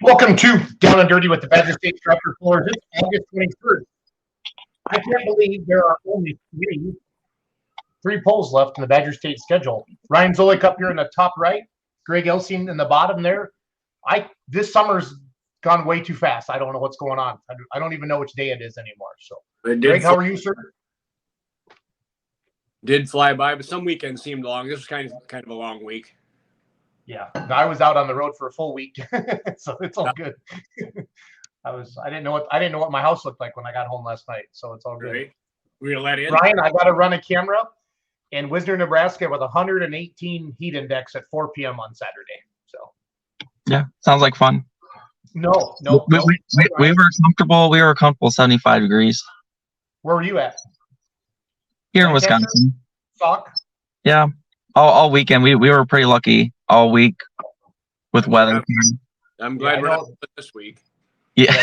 Welcome to Down and Dirty with the Badger State Tractor Pullers. It's August 23rd. I can't believe there are only three polls left in the Badger State schedule. Ryan Zolik up here in the top right, Greg Elsing in the bottom there. This summer's gone way too fast. I don't know what's going on. I don't even know which day it is anymore. So, Greg, how are you, sir? Did fly by, but some weekends seemed long. This was kind of a long week. Yeah, I was out on the road for a full week, so it's all good. I didn't know what my house looked like when I got home last night, so it's all good. Right. We're gonna let in. Ryan, I got to run a camera in Wisner, Nebraska, with 118 heat index at 4 p.m. on Saturday. So. Yeah, sounds like fun. No. We were comfortable. We were comfortable 75 degrees. Where were you at? Here in Wisconsin. Sauk? Yeah. All weekend. We were pretty lucky all week with weather. I'm glad we're not this week. Yeah.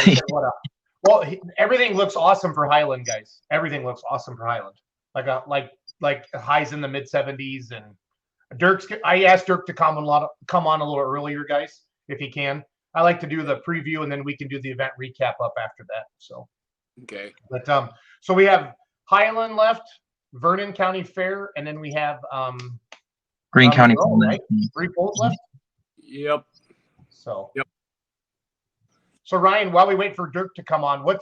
Well, everything looks awesome for Highland, guys. Everything looks awesome for Highland. Like highs in the mid 70s, and I asked Dirk to come on a little earlier, guys, if he can. I like to do the preview, and then we can do the event recap up after that. So. Okay. But so we have Highland left, Vernon County Fair, and then we have Green County, right? 3 polls left. Yep. So. So Ryan, while we wait for Dirk to come on, do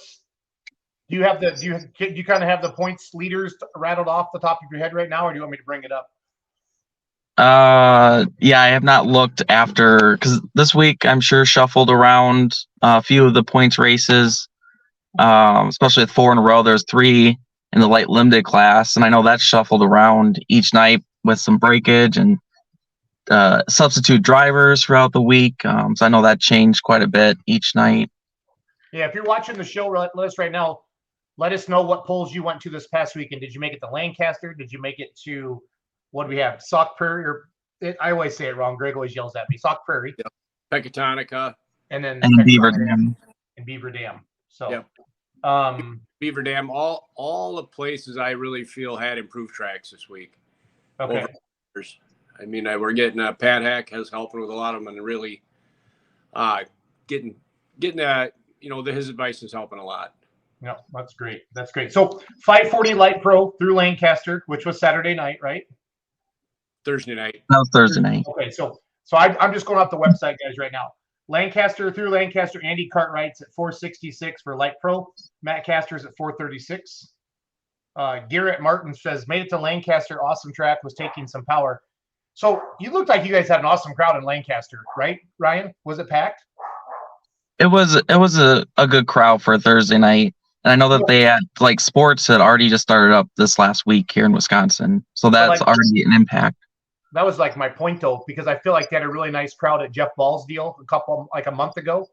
you kind of have the points leaders rattled off the top of your head right now, or do you want me to bring it up? Yeah, I have not looked after, because this week I'm sure shuffled around a few of the points races, especially with 4 in a row. There's 3 in the light limited class, and I know that's shuffled around each night with some breakage and substitute drivers throughout the week. So I know that changed quite a bit each night. Yeah, if you're watching the show list right now, let us know what polls you went to this past weekend. Did you make it to Lancaster? Did you make it to, what do we have? Sauk Prairie? I always say it wrong. Greg always yells at me. Sauk Prairie. Yep. Pecatonica. And then Beaver Dam. And Beaver Dam. So, yep. Beaver Dam, all the places I really feel had improved tracks this week. Okay. I mean, we're getting Pat Hack has helping with a lot of them, and really getting his advice is helping a lot. No, that's great. That's great. So 540 Light Pro through Lancaster, which was Saturday night, right? Thursday night. That was Thursday night. Okay, so I'm just going off the website, guys, right now. Lancaster through Lancaster, Andy Cartwright's at 466 for Light Pro. Matt Caster's at 436. Garrett Martin says, made it to Lancaster. Awesome track, was taking some power. So you looked like you guys had an awesome crowd in Lancaster, right, Ryan? Was it packed? It was a good crowd for a Thursday night. And I know that they had like sports had already just started up this last week here in Wisconsin. So that's already an impact. That was like my point though, because I feel like they had a really nice crowd at Jeff Ball's deal a month ago.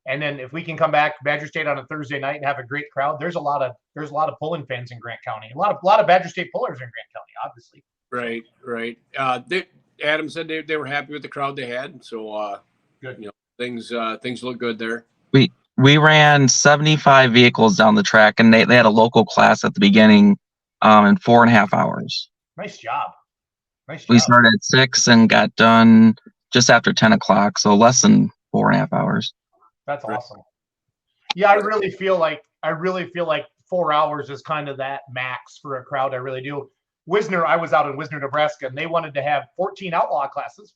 And then if we can come back Badger State on a Thursday night and have a great crowd, there's a lot of pulling fans in Grant County. A lot of Badger State pullers in Grant County, obviously. Right. Adam said they were happy with the crowd they had. So good. Things look good there. We ran 75 vehicles down the track, and they had a local class at the beginning in 4.5 hours. Nice job. We started at 6 and got done just after 10 o'clock, so less than 4.5 hours. That's awesome. Yeah, I really feel like 4 hours is kind of that max for a crowd. I really do. I was out in Wisner, Nebraska, and they wanted to have 14 outlaw classes.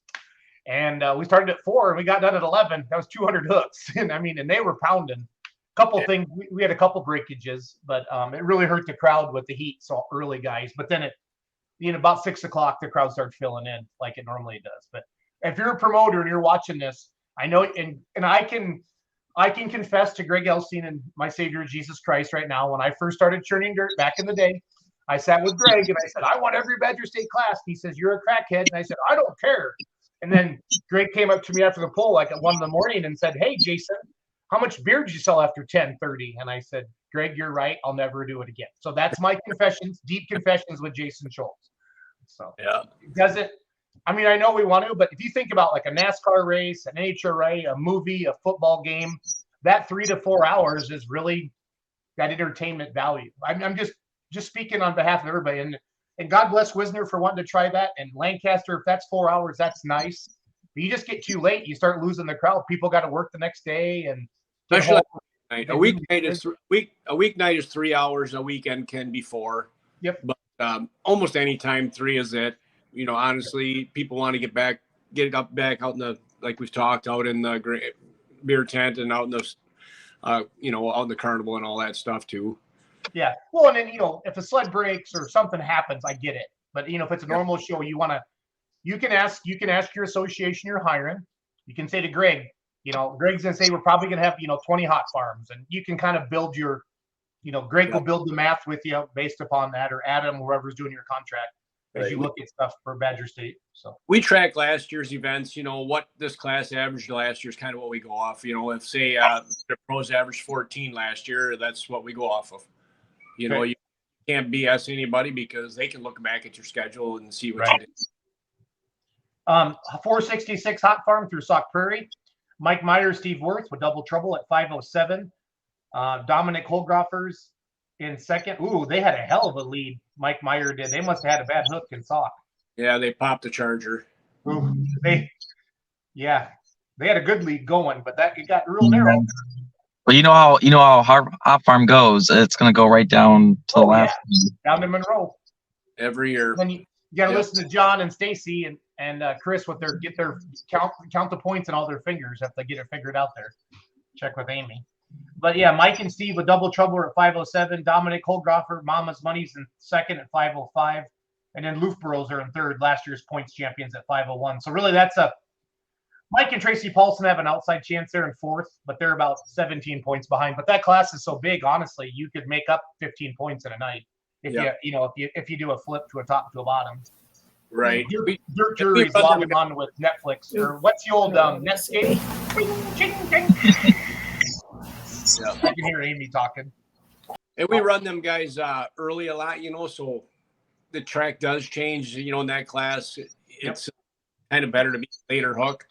And we started at 4 and we got done at 11. That was 200 hooks. And they were pounding. Things. We had a couple breakages, but it really hurt the crowd with the heat so early, guys. But then about 6 o'clock, the crowd started filling in like it normally does. But if you're a promoter and you're watching this, I know, and I can confess to Greg Elstein and my Savior Jesus Christ right now. When I first started churning dirt back in the day, I sat with Greg and I said, I want every Badger State class. He says, you're a crackhead. And I said, I don't care. And then Greg came up to me after the poll, like at 1 a.m. and said, hey, Jason, how much beer did you sell after 10:30? And I said, Greg, you're right. I'll never do it again. So that's my confessions, deep confessions with Jason Schultz. So yeah, it doesn't. I mean, I know we want to, but if you think about like a NASCAR race, an NHRA, a movie, a football game, that 3 to 4 hours is really that entertainment value. I'm just speaking on behalf of everybody. And God bless Wisner for wanting to try that. And Lancaster, if that's 4 hours, that's nice. But you just get too late, you start losing the crowd. People got to work the next day, and especially a weeknight is 3 hours. A weekend can be 4. Yep. But almost any time 3 is it. Honestly, people want to get back out in the, like we've talked, out in the beer tent and out in the out in the carnival and all that stuff too. Yeah. Well, and then, if a sled breaks or something happens, I get it. But, if it's a normal show, you can ask your association you're hiring. You can say to Greg, Greg's going to say, we're probably going to have, 20 hot farms. And you can kind of build your, Greg will build the math with you based upon that, or Adam, whoever's doing your contract, as you look at stuff for Badger State. So we track last year's events. What this class averaged last year is kind of what we go off. If say the pros averaged 14 last year, that's what we go off of. You can't BS anybody because they can look back at your schedule and see what you did. 466 Hot Farm through Sauk Prairie. Mike Meyer, Steve Worth with double trouble at 507. Dominic Holgroffers in second. Ooh, they had a hell of a lead. Mike Meyer did. They must have had a bad hook in Sauk. Yeah, they popped the charger. Ooh, they had a good lead going, but it got real narrow. But you know how Hot Farm goes. It's going to go right down to the last. Yeah. Down to Monroe. Every year. Then you got to listen to John and Stacy and Chris with get their count the points and all their fingers if they get it figured out there. Check with Amy. But yeah, Mike and Steve with double trouble are at 507. Dominic Holgroffer, Mama's Money's in second at 505. And then Loofboroughs are in third, last year's points champions at 501. So really Mike and Tracy Paulson have an outside chance there in fourth, but they're about 17 points behind. But that class is so big, honestly, you could make up 15 points in a night if you do a flip to a top to a bottom. Right. Dirt Jury's logging on with Netflix, or what's the old Netscape? I can hear Amy talking. And we run them guys early a lot, so the track does change, in that class. It's kind of better to be a later hook,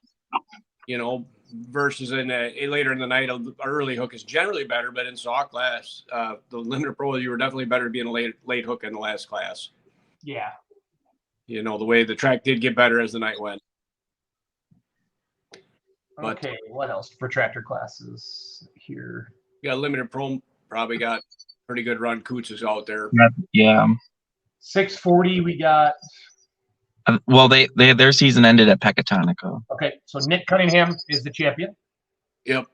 versus in later in the night. An early hook is generally better, but in Sauk class, the Limiter Pro, you were definitely better to be in a late hook in the last class. Yeah. The way the track did get better as the night went. But- Okay, what else for tractor classes here? You got limited pro, probably got pretty good run. Coots is out there. Yeah. 640, we got. Well, their season ended at Pecatonica. Okay, so Nick Cunningham is the champion. Yep.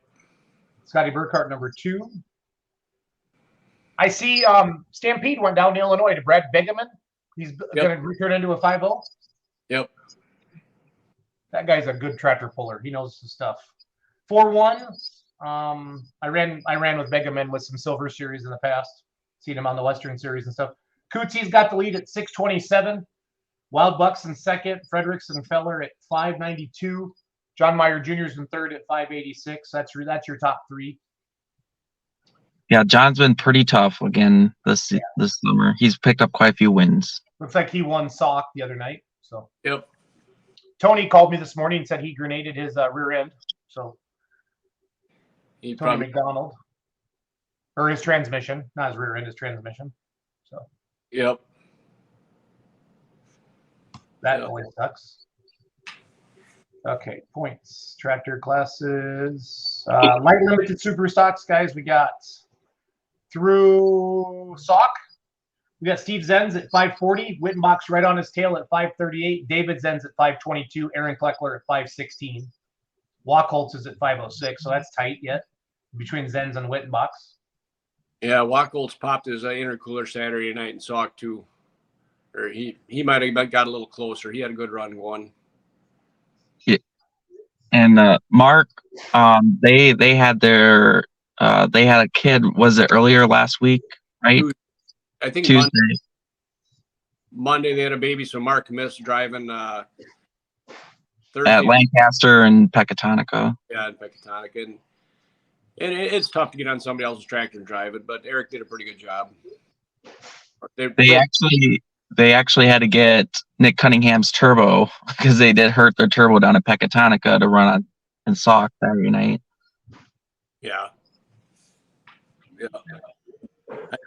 Scotty Burkhart, number 2. I see Stampede went down to Illinois to Brad Begeman. He's going to return into a 5-0. Yep. That guy's a good tractor puller. He knows the stuff. 4-1. I ran with Begeman with some Silver Series in the past. Seen him on the Western Series and stuff. Cootsy's got the lead at 627. Wild Bucks in second. Fredericks and Feller at 592. John Meyer Jr.'s in third at 586. That's your top 3. Yeah, John's been pretty tough again this summer. He's picked up quite a few wins. Looks like he won Sauk the other night. So Yep. Tony called me this morning and said he grenaded his rear end. So He Tony probably. McDonald, or his transmission, not his rear end, his transmission. So Yep. that Yeah. always sucks. Okay, points, tractor classes, light limited super stocks, guys. We got through Sauk. We got Steve Zenz at 540, Wittenbach's right on his tail at 538, David Zenz at 522, Aaron Kleckler at 516, Wachholz is at 506, so that's tight yet between Zenz and Wittenbach's. Yeah, Wacholtz popped his intercooler Saturday night in Sauk too. Or he might have got a little closer. He had a good run going. And Mark, they had a kid. Was it earlier last week? Right, I think Tuesday. Monday they had a baby, so Mark missed driving Thursday. At Lancaster and Pecatonica. Yeah, in Pecatonica. And it's tough to get on somebody else's tractor and drive it, but Eric did a pretty good job. They actually had to get Nick Cunningham's turbo because they did hurt their turbo down at Pecatonica to run on in Sauk Saturday night. Yeah.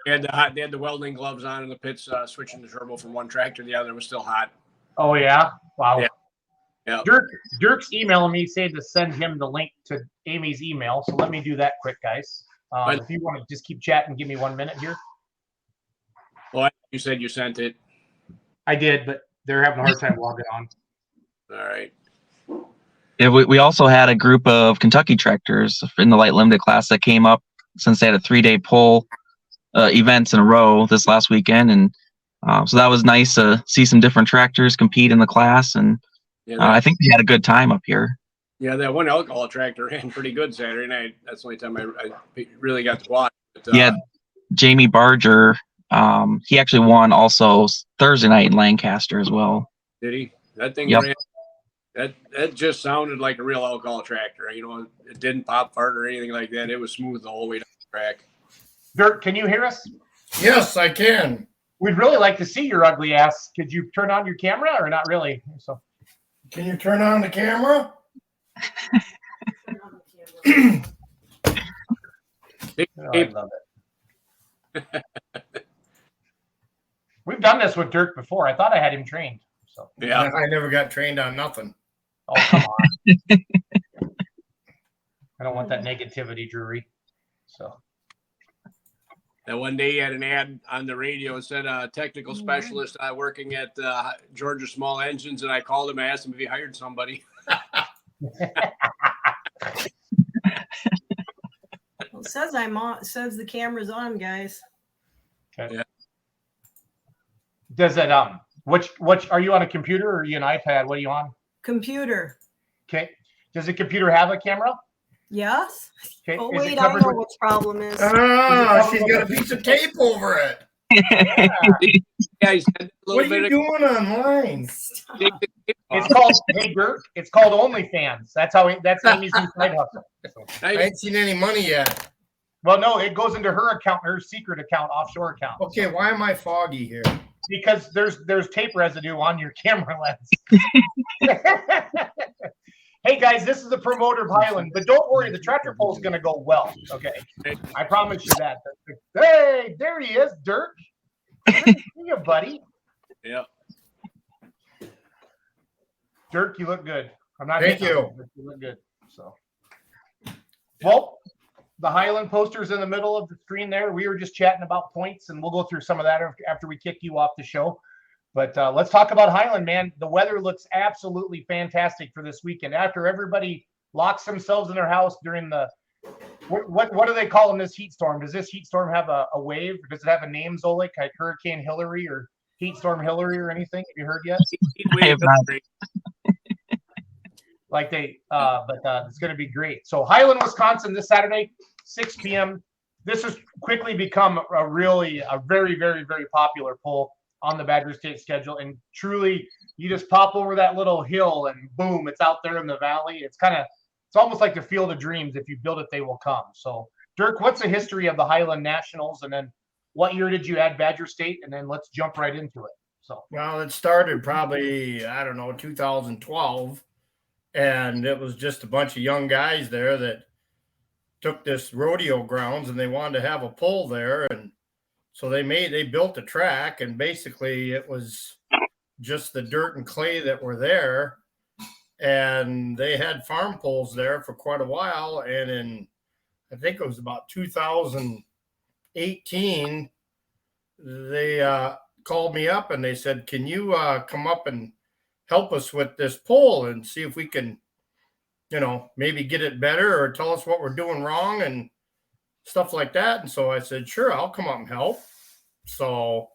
They had the welding gloves on in the pits, switching the turbo from one tractor to the other. It was still hot. Oh yeah, wow. Yeah. Yeah. Dirk's emailing me saying to send him the link to Amy's email. So let me do that quick, guys. If you want to just keep chatting, give me 1 minute here. Well, you said you sent it. I did, but they're having a hard time logging on. All right. Yeah, we also had a group of Kentucky tractors in the light limited class that came up since they had a 3-day pull events in a row this last weekend, and so that was nice to see some different tractors compete in the class, and I think they had a good time up here. Yeah, that one alcohol tractor ran pretty good Saturday night. That's the only time I really got to watch. But, Yeah, Jamie Barger, he actually won also Thursday night in Lancaster as well. Did he? That thing Yep. ran. That just sounded like a real alcohol tractor. You know, it didn't pop fart or anything like that. It was smooth the whole way down the track. Dirk, can you hear us? Yes, I can. We'd really like to see your ugly ass. Could you turn on your camera or not really? So Can you turn on the camera? I Hey, love it. We've done this with Dirk before. I thought I had him trained. So yeah. I never got trained on nothing. oh come on. I don't want that negativity, Drury. So That one day he had an ad on the radio. It said technical specialist working at Georgia Small Engines, and I called him. I asked him if he hired somebody. Well, it says I'm on. It says the camera's on, guys. okay. Yeah. Does it which are you on a computer or are you an iPad? What are you on? Computer. Okay. Does the computer have a camera? Yes. Okay. Oh Is it wait, I covered know with- what the problem is. Ah, she's got a piece of tape over it. Yeah, he said a What little are you bit. doing online? Stop. It's called hey Dirk. It's called OnlyFans. That's Amy's new side hustle. So, I ain't seen any money yet. well, no, it goes into her account, her secret account, offshore account. Okay, why am I foggy here? Because there's tape residue on your camera lens. Hey guys, this is the promoter of Highland, but don't worry, the tractor pull is going to go well. Okay, I promise you that. Hey, there he is, Dirk. Good to see you, buddy. Yeah. Dirk, you look good. I'm not. Thank hitting on you. but you look good. So, well, the Highland poster's in the middle of the screen there. We were just chatting about points, and we'll go through some of that after we kick you off the show. But let's talk about Highland, man. The weather looks absolutely fantastic for this weekend. After everybody locks themselves in their house during the what do they call this heat storm? Does this heat storm have a wave? Does it have a name, Zolik, like Hurricane Hillary or Heat Storm Hillary or anything? Have you heard yet? I have not. But it's going to be great. So Highland, Wisconsin, this Saturday, 6 p.m. This has quickly become a very, very, very popular poll on the Badger State schedule. And truly, you just pop over that little hill and boom, it's out there in the valley. It's almost like the Field of Dreams. If you build it, they will come. So Dirk, what's the history of the Highland Nationals? And then what year did you add Badger State? And then let's jump right into it. So, Well, it started probably, 2012. And it was just a bunch of young guys there that took this rodeo grounds and they wanted to have a pull there. And so they built a track, and basically it was just the dirt and clay that were there. And they had farm poles there for quite a while. And I think it was about 2018, they called me up and they said, can you come up and help us with this pole and see if we can, maybe get it better or tell us what we're doing wrong and stuff like that. And so I said, sure, I'll come up and help. So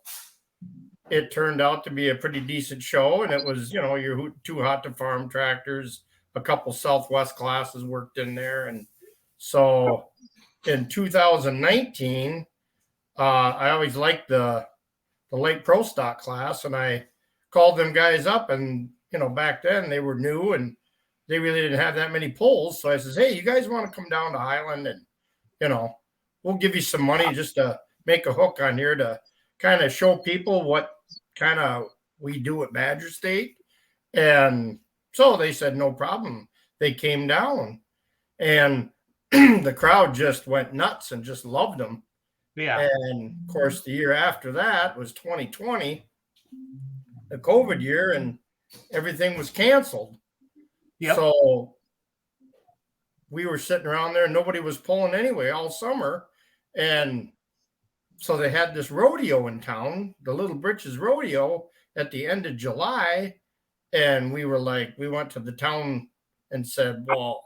it turned out to be a pretty decent show. And it was, your two hot to farm tractors, a couple Southwest classes worked in there. And so in 2019, I always liked the late pro stock class, and I called them guys up, and back then they were new and they really didn't have that many pulls. So I says, hey, you guys want to come down to Highland and we'll give you some money just to make a hook on here to kind of show people what kind of we do at Badger State. And so they said no problem. They came down, and the crowd just went nuts and just loved them. yeah. And of course, the year after that was 2020, the COVID year, and everything was canceled. Yep. So we were sitting around there and nobody was pulling anyway all summer. And so they had this rodeo in town, the Little Britches Rodeo, at the end of July. And we went to the town and said, well,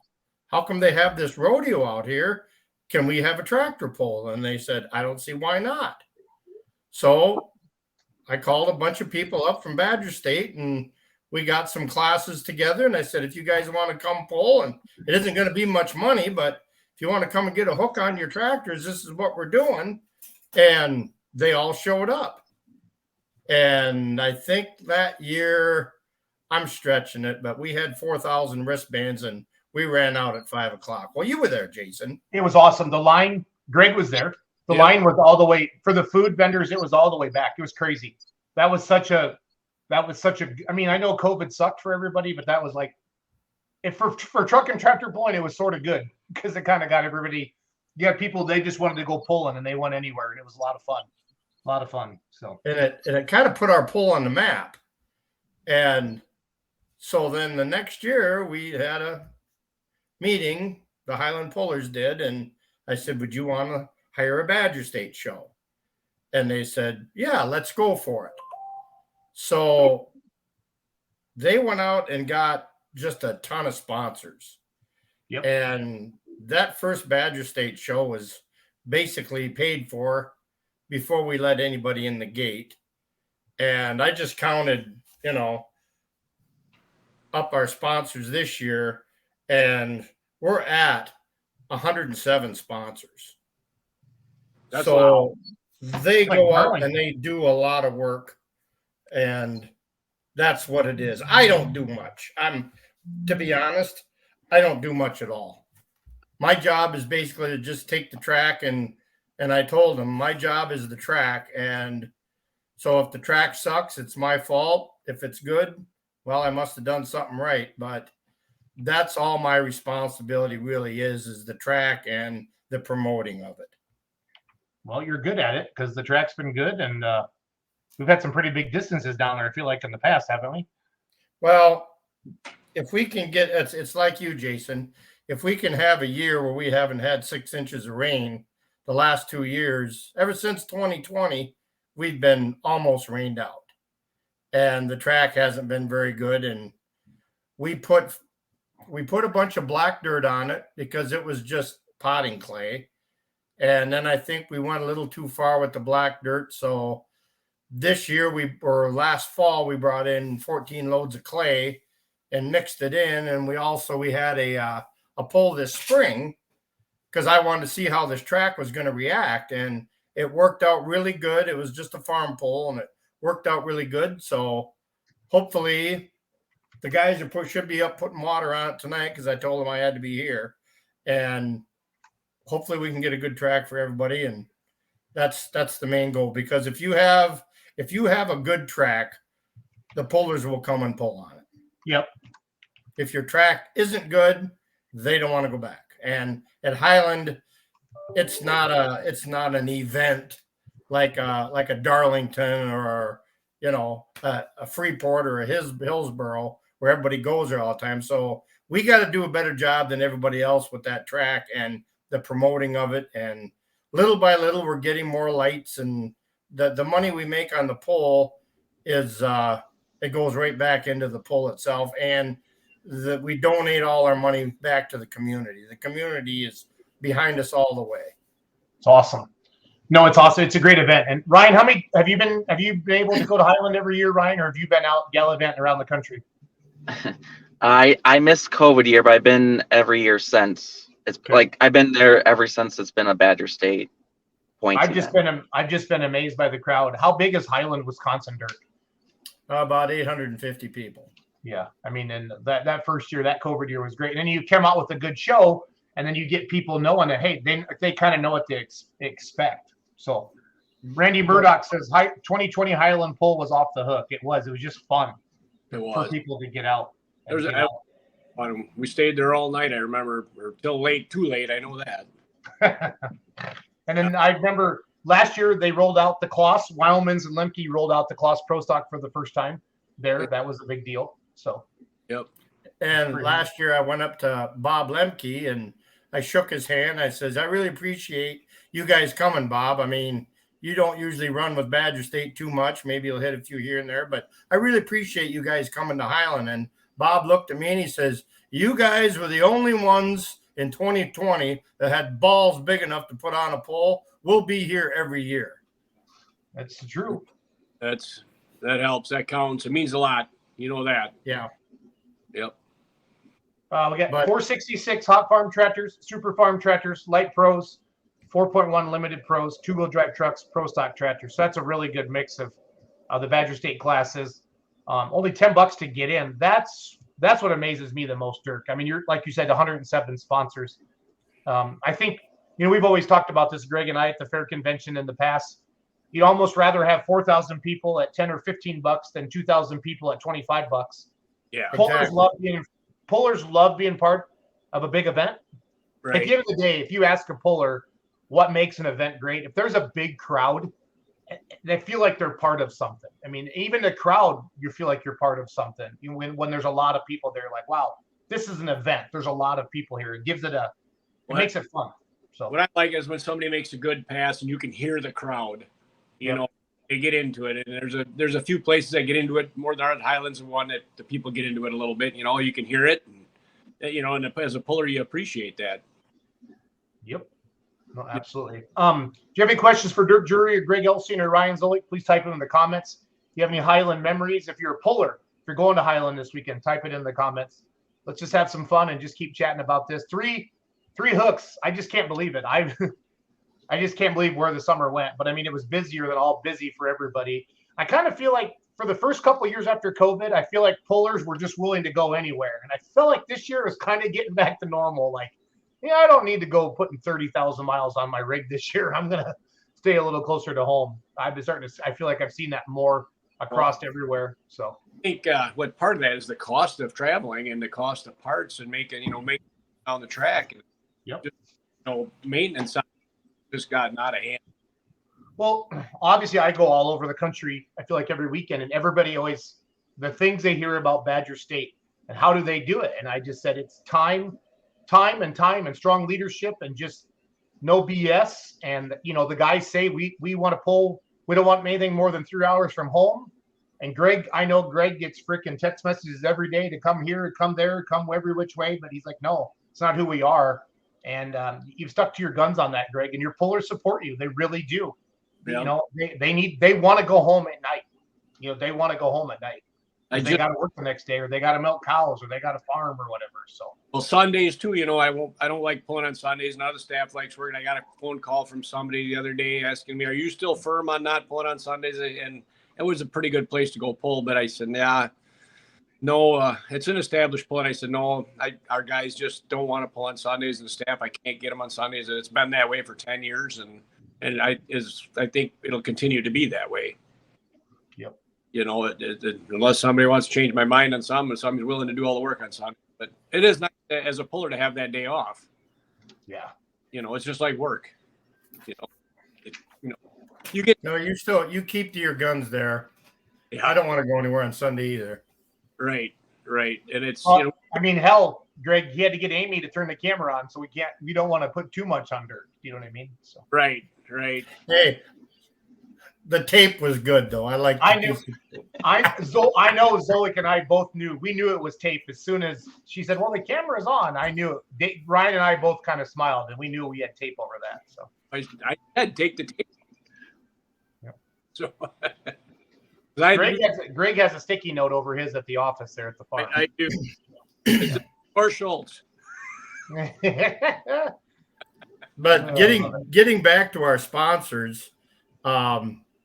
how come they have this rodeo out here? Can we have a tractor pull? And they said, I don't see why not. So I called a bunch of people up from Badger State, and we got some classes together. And I said, if you guys want to come pull, and it isn't going to be much money, but if you want to come and get a hook on your tractors, this is what we're doing. And they all showed up. And I think that year, I'm stretching it, but we had 4,000 wristbands, and we ran out at 5 o'clock. Well, you were there, Jason. It was awesome. The line, Greg was there. The Yeah. line was all the way for the food vendors. It was all the way back. It was crazy. That was such a, I mean, I know COVID sucked for everybody, but that was like, for truck and tractor pulling, it was sort of good because it kind of got everybody, you had people, they just wanted to go pulling and they went anywhere. And it was a lot of fun. So, And it kind of put our pull on the map. And so then the next year we had a meeting, the Highland Pullers did, and I said, would you want to hire a Badger State show? And they said, yeah, let's go for it. So they went out and got just a ton of sponsors. Yep. And that first Badger State show was basically paid for before we let anybody in the gate. And I just counted, up our sponsors this year, and we're at 107 sponsors. That's so they Like go out Burlington. and they do a lot of work, and that's what it is. I don't do much. To be honest, I don't do much at all. My job is basically to just take the track, and I told them my job is the track. And so if the track sucks, it's my fault. If it's good, well, I must have done something right. But that's all my responsibility really is the track and the promoting of it. well, you're good at it because the track's been good. And we've had some pretty big distances down there, I feel like, in the past, haven't we? Well, if we can get, it's like you, Jason, if we can have a year where we haven't had 6 inches of rain the last 2 years, ever since 2020, we've been almost rained out. And the track hasn't been very good. And we put a bunch of black dirt on it because it was just potting clay. And then I think we went a little too far with the black dirt. So this year last fall, we brought in 14 loads of clay and mixed it in. And we had a pull this spring because I wanted to see how this track was going to react. And it worked out really good. It was just a farm pull and it worked out really good. So hopefully the guys should be up putting water on it tonight because I told them I had to be here. And hopefully we can get a good track for everybody. And that's the main goal, because if you have a good track, the pullers will come and pull on it. Yep. If your track isn't good, they don't want to go back. And at Highland, it's not an event like a Darlington or a Freeport or a Hillsboro where everybody goes there all the time. So we got to do a better job than everybody else with that track and the promoting of it. And little by little, we're getting more lights, and the money we make on the pole is it goes right back into the pole itself. And we donate all our money back to the community. The community is behind us all the way. It's awesome. No, it's awesome. It's a great event. And Ryan, how many have you been able to go to Highland every year, Ryan, or have you been out gallivanting around the country? I missed COVID year, but I've been every year since. It's Okay. like I've been there ever since it's been a Badger State point. I've just been amazed by the crowd. How big is Highland, Wisconsin, Dirk? About 850 people. Yeah, I mean, and that first year, that COVID year was great. And then you come out with a good show, and then you get people knowing that, hey, they kind of know what to expect. So Randy Murdoch says 2020 Highland Pull was off the hook. It was just fun It for was. people to get out. There's we stayed there all night. I remember, or till late, too late. I know that. And then I remember last year they rolled out the Kloss. Wildmans and Lemke rolled out the Kloss Pro Stock for the first time there. That was a big deal. So, Yep. And last year I went up to Bob Lemke and I shook his hand. I says, I really appreciate you guys coming, Bob. I mean, you don't usually run with Badger State too much. Maybe you'll hit a few here and there, but I really appreciate you guys coming to Highland. And Bob looked at me and he says, you guys were the only ones in 2020 that had balls big enough to put on a pole. We'll be here every year. that's true. That helps. That counts. It means a lot. You know that. Yeah. Yep. We got 466 hot farm tractors, super farm tractors, light pros, 4.1 limited pros, 2-wheel drive trucks, pro stock tractors. So that's a really good mix of the Badger State classes. Only $10 to get in. That's what amazes me the most, Dirk. I mean, you're like you said, 107 sponsors. I think we've always talked about this, Greg and I, at the fair convention in the past. You'd almost rather have 4,000 people at $10 or $15 than 2,000 people at $25. Yeah. Pullers love being part of a big event. Right. At the end of the day, if you ask a puller what makes an event great, if there's a big crowd, they feel like they're part of something. I mean, even the crowd, you feel like you're part of something. When there's a lot of people there, like, wow, this is an event. There's a lot of people here. It gives it it makes it fun. So What I like is when somebody makes a good pass and you can hear the crowd. You know, they get into it, and there's a few places that get into it more than Highlands, and one that the people get into it a little bit. You can hear it, and as a puller, you appreciate that. Yep. No, absolutely. Do you have any questions for Dirk Jury or Greg Elstein or Ryan Zolik? Please type them in the comments. Do you have any Highland memories? If you're a puller, if you're going to Highland this weekend, type it in the comments. Let's just have some fun and just keep chatting about this. Three hooks. I just can't believe it. I just can't believe where the summer went. But I mean, it was busier than all busy for everybody. I kind of feel like for the first couple of years after COVID, I feel like pullers were just willing to go anywhere. And I feel like this year is kind of getting back to normal. Like, I don't need to go putting 30,000 miles on my rig this year. I'm going to stay a little closer to home. I feel like I've seen that more across everywhere. So I think what part of that is the cost of traveling and the cost of parts and making on the track. Yep. Maintenance just gotten out of hand. Well, obviously I go all over the country. I feel like every weekend, and everybody always, the things they hear about Badger State and how do they do it. And I just said, it's time time and strong leadership and just no BS. And, you know, the guys say we want to pull, we don't want anything more than 3 hours from home. And Greg, I know Greg gets freaking text messages every day to come here, come there, come every which way. But he's like, no, it's not who we are. And you've stuck to your guns on that, Greg, and your pullers support you. They really do. Yeah. You know, they want to go home at night. You know, they want to go home at night. They got to work the next day, or they got to milk cows, or they got to farm, or whatever. So, well, Sundays too. You know, I don't like pulling on Sundays. None of the staff likes working. I got a phone call from somebody the other day asking me, "Are you still firm on not pulling on Sundays?" And it was a pretty good place to go pull, but I said, "Yeah, no, it's an established pull." And I said, "No, our guys just don't want to pull on Sundays, and the staff, I can't get them on Sundays. And it's been that way for 10 years, and I think it'll continue to be that way." Yep. You know, unless somebody wants to change my mind on something, and somebody's willing to do all the work on Sunday. But it is nice as a puller to have that day off. Yeah. You know, it's just like work. You get. No, you keep to your guns there. Yeah. I don't want to go anywhere on Sunday either. Right. And it's, Well, I mean, hell, Greg, he had to get Amy to turn the camera on, so we don't want to put too much under. You know what I mean? So. right. Hey, the tape was good though. I like. I know Zolik and I both knew. We knew it was tape as soon as she said, "Well, the camera's on." I knew it. Ryan and I both kind of smiled, and we knew we had tape over that. So I had to take the tape. Yep. So Greg has a sticky note over his at the office there at the farm. I do. Or Schultz. But getting back to our sponsors,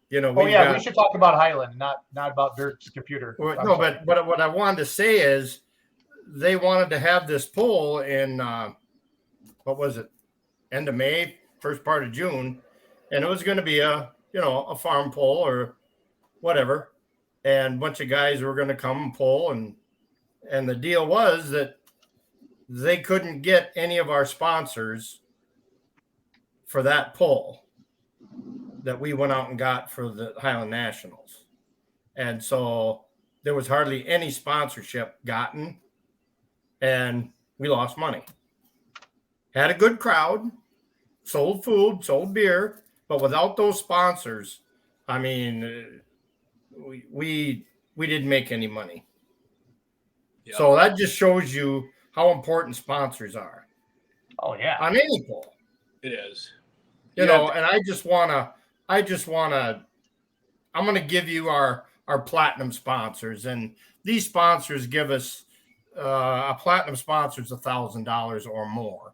you know, we should talk about Highland, not about Dirk's computer. No, but what I wanted to say is they wanted to have this poll in what was it, end of May, first part of June, and it was going to be a farm poll or whatever, and a bunch of guys were going to come and poll, and the deal was that they couldn't get any of our sponsors for that poll that we went out and got for the Highland Nationals. And so there was hardly any sponsorship gotten, and we lost money. Had a good crowd, sold food, sold beer, but without those sponsors, I mean, we didn't make any money. Yep. So that just shows you how important sponsors are. Oh yeah. On any poll. It is. You know, and I'm going to give you our platinum sponsors, and these sponsors give us a platinum sponsor is $1,000 or more.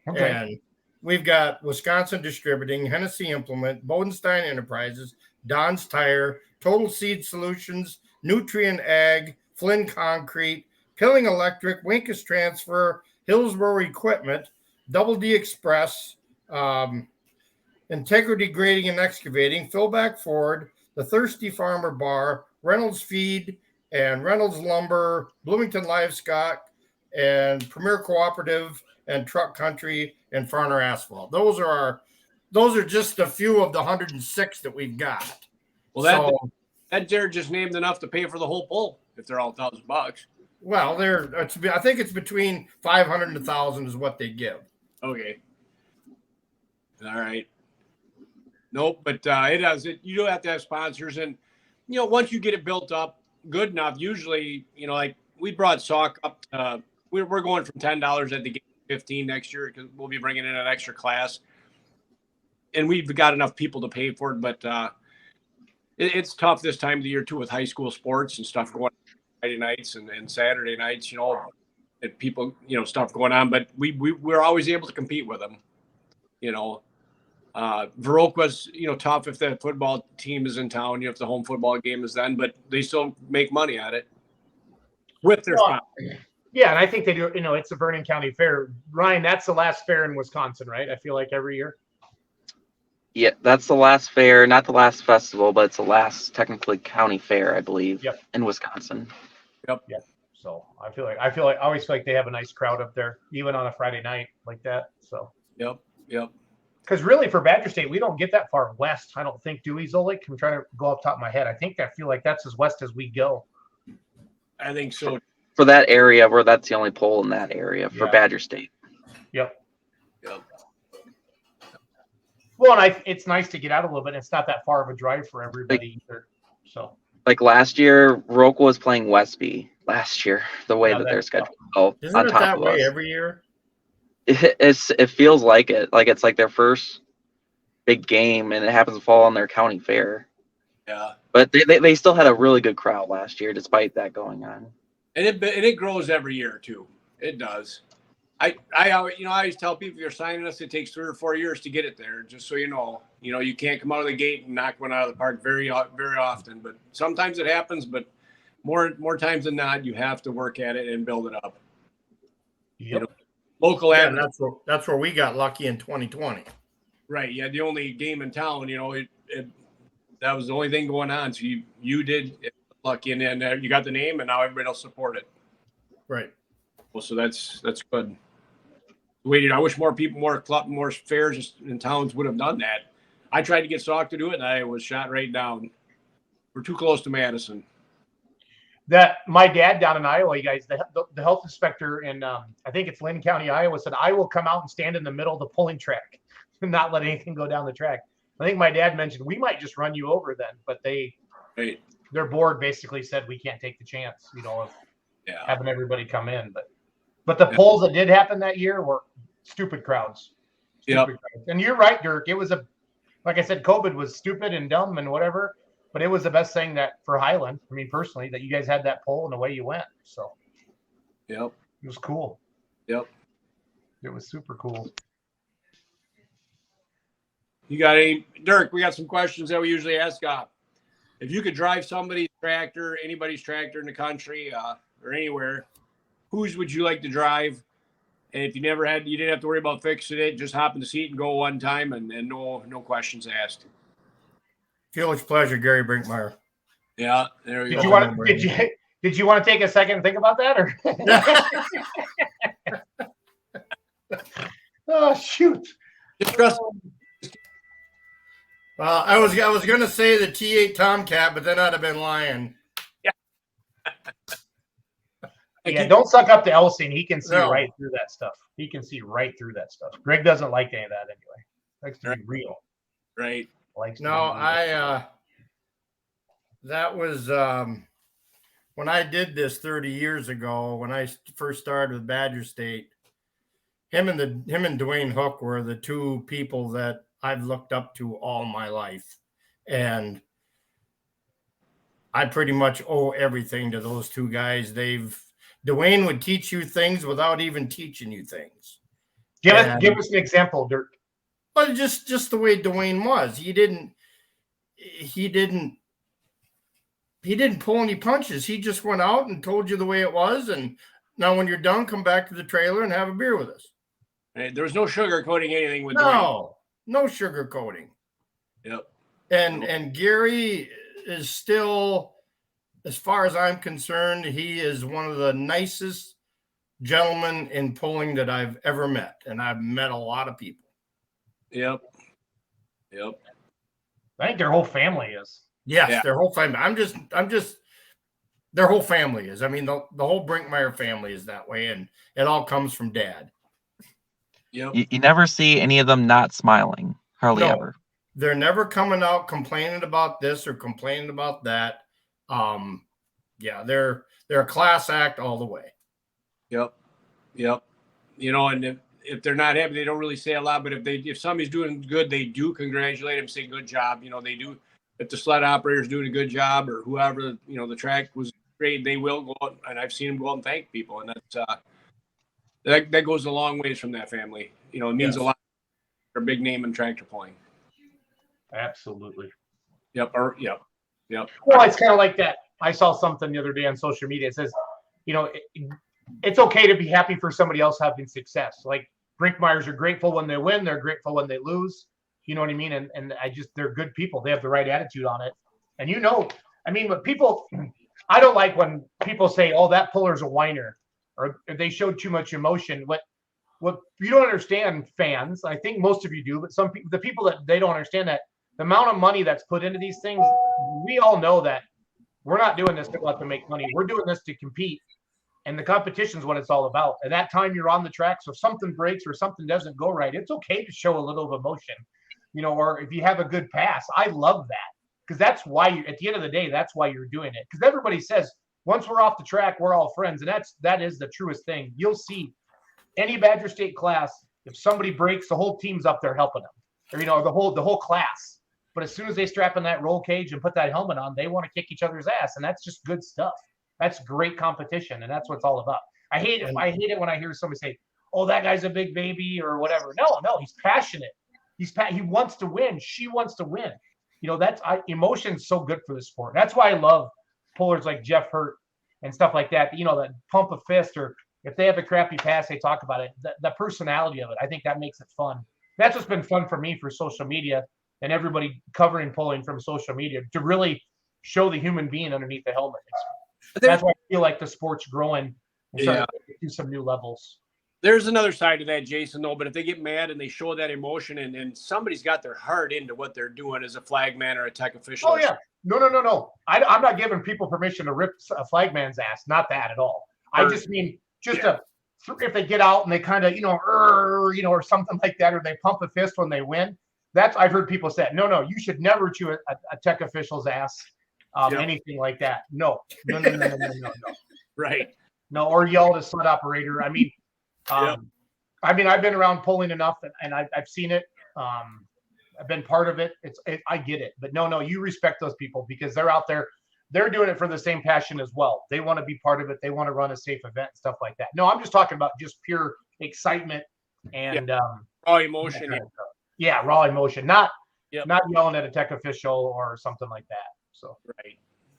Okay. And we've got Wisconsin Distributing, Hennessy Implement, Bodenstein Enterprises, Don's Tire, Total Seed Solutions, Nutrient Ag, Flynn Concrete, Pilling Electric, Winkus Transfer, Hillsborough Equipment, Double D Express, Integrity Grading and Excavating, Philback Ford, the Thirsty Farmer Bar, Reynolds Feed, and Reynolds Lumber, Bloomington Livestock, and Premier Cooperative, and Truck Country, and Farner Asphalt. Those are just a few of the 106 that we've got. Well, that they're just named enough to pay for the whole poll if they're all $1,000. Well, I think it's between 500 and 1,000 is what they give. Okay. All right. Nope, but it does. You do have to have sponsors, and once you get it built up good enough, usually like we brought Sauk up. We're going from $10 at the game to $15 next year because we'll be bringing in an extra class, and we've got enough people to pay for it. But it's tough this time of the year too with high school sports and stuff going on Friday nights and Saturday nights. And people stuff going on, but we're always able to compete with them. Viroqua was, tough if the football team is in town, if the home football game is then, but they still make money at it with their sponsors. Yeah, and I think they do. It's a Vernon County Fair. Ryan, that's the last fair in Wisconsin, right? I feel like every year. Yeah, that's the last fair, not the last festival, but it's the last technically county fair, I believe, in Wisconsin. Yep. So I always feel like they have a nice crowd up there, even on a Friday night like that. So. Yep. Because really, for Badger State, we don't get that far west. I don't think, do we, Zolik? I'm trying to go off the top of my head. I feel like that's as west as we go. I think so. For that area, where that's the only poll in that area for Badger State. Yep. Yep. Well, and it's nice to get out a little bit. It's not that far of a drive for everybody either. So Like last year, Roca was playing Westby last year, the way Yeah, that their that's schedule fell Isn't on it top that of way us. every year? It feels like it. Like it's like their first big game, and it happens to fall on their county fair. Yeah. But they still had a really good crowd last year, despite that going on. And it grows every year too. It does. I always tell people, if you're signing us, it takes 3 or 4 years to get it there. Just so you know, you can't come out of the gate and knock one out of the park very often. But sometimes it happens. But more times than not, you have to work at it and build it up. yep. Local Yeah, advertising. and that's where we got lucky in 2020. Right. Yeah. The only game in town, that was the only thing going on. So you did lucky, and then you got the name, and now everybody else support it. Right. Well, so that's good. I wish more people, more fairs in towns would have done that. I tried to get Sauk to do it, and I was shot right down. We're too close to Madison. That my dad down in Iowa, you guys, the health inspector in I think it's Lynn County, Iowa, said I will come out and stand in the middle of the pulling track and not let anything go down the track. I think my dad mentioned we might just run you over then, but Right. their board basically said we can't take the chance, of Yeah. having everybody come in. But the polls that did happen that year were stupid crowds. Yep. Crowds. And you're right, Dirk. It was like I said, COVID was stupid and dumb and whatever, but it was the best thing that for Highland. I mean, personally, that you guys had that poll and away you went. So Yep. it was cool. Yep. It was super cool. You got Dirk? We got some questions that we usually ask. If you could drive anybody's tractor in the country or anywhere, whose would you like to drive? And if you didn't have to worry about fixing it, just hop in the seat and go one time, and no questions asked. Fearless pleasure, Gary Brinkmeyer. Yeah, there we Did go. you want to? Did you want to take a second and think about that, or? Oh shoot! Just trust. Well, I was going to say the T8 Tomcat, but then I'd have been lying. Yeah, don't suck up to Elsing. He can see No. right through that stuff. He can see right through that stuff. Greg doesn't like any of that anyway. Likes to be real. Right. Likes to No, be real. that was when I did this 30 years ago, when I first started with Badger State. Him and Dwayne Hook were the two people that I've looked up to all my life. And I pretty much owe everything to those two guys. Dwayne would teach you things without even teaching you things. Give us an example, Dirk. But just the way Dwayne was. He didn't pull any punches. He just went out and told you the way it was. And now when you're done, come back to the trailer and have a beer with us. Right. There was no sugarcoating anything with Dwayne. No sugarcoating. Yep. And Gary is still, as far as I'm concerned, he is one of the nicest gentlemen in pulling that I've ever met. And I've met a lot of people. Yep. I think their whole family is. Yes, Yeah. their whole family. I'm just their whole family is. I mean, the whole Brinkmeyer family is that way, and it all comes from Dad. Yep. You never see any of them not smiling, hardly No. ever. They're never coming out complaining about this or complaining about that. Yeah, they're a class act all the way. Yep. And if they're not happy, they don't really say a lot. But if somebody's doing good, they do congratulate them, say good job. They do. If the sled operator's doing a good job, or whoever, the track was great, they will go out, and I've seen them go out and thank people, and that goes a long ways from that family. It means a lot. They're a big name in tractor pulling. Absolutely. Yep. Well, it's kind of like that. I saw something the other day on social media. It says, it's okay to be happy for somebody else having success. Like Brinkmeyers are grateful when they win. They're grateful when they lose. You know what I mean? And they're good people. They have the right attitude on it. And but people, I don't like when people say, oh, that puller's a whiner, or they showed too much emotion. What you don't understand, fans, I think most of you do, but some people, the people that they don't understand that the amount of money that's put into these things, we all know that we're not doing this to let them make money. We're doing this to compete And the competition is what it's all about. At that time, you're on the track. So if something breaks or something doesn't go right, it's okay to show a little of emotion, or if you have a good pass. I love that, because that's why at the end of the day, that's why you're doing it. Because everybody says once we're off the track, we're all friends. And that is the truest thing. You'll see any Badger State class, if somebody breaks, the whole team's up there helping them, or, the whole class. But as soon as they strap in that roll cage and put that helmet on, they want to kick each other's ass. And that's just good stuff. That's great competition, and that's what it's all about. I hate it when I hear somebody say, "Oh, that guy's a big baby" or whatever. No, he's passionate. He wants to win. She wants to win. Emotion's so good for the sport. That's why I love pullers like Jeff Hurt and stuff like that. That pump a fist, or if they have a crappy pass, they talk about it. The personality of it, I think that makes it fun. That's what's been fun for me for social media and everybody covering pulling from social media, to really show the human being underneath the helmet. That's why I feel like the sport's growing and starting to do some new levels. There's another side to that, Jason, though. But if they get mad and they show that emotion, and somebody's got their heart into what they're doing as a flagman or a tech official. Oh, yeah. No. I'm not giving people permission to rip a flagman's ass. Not that at all. I just mean if they get out and they kind of, or something like that, or they pump a fist when they win. I've heard people say, no, you should never chew a tech official's ass. Anything like that. No. Right. No, or yell at a sled operator. I mean, I've been around pulling enough, and I've seen it. I've been part of it. I get it, but no, you respect those people, because they're out there. They're doing it for the same passion as well. They want to be part of it. They want to run a safe event and stuff like that. No, I'm just talking about just pure excitement and raw emotion. Raw emotion. Not yelling at a tech official or something like that. So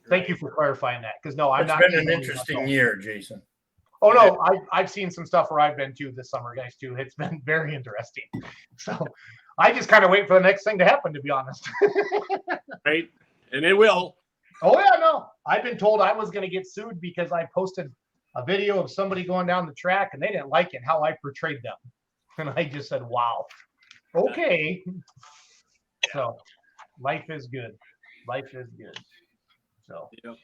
thank you for clarifying that, because I'm not. It's been an interesting year, Jason. Oh no, I've seen some stuff where I've been to this summer, guys, too. It's been very interesting. So I just kind of wait for the next thing to happen, to be honest. Right, and it will. Oh yeah, no. I've been told I was going to get sued because I posted a video of somebody going down the track and they didn't like it, how I portrayed them, and I just said, "Wow, okay." So life is good. Life is good. So. Yeah.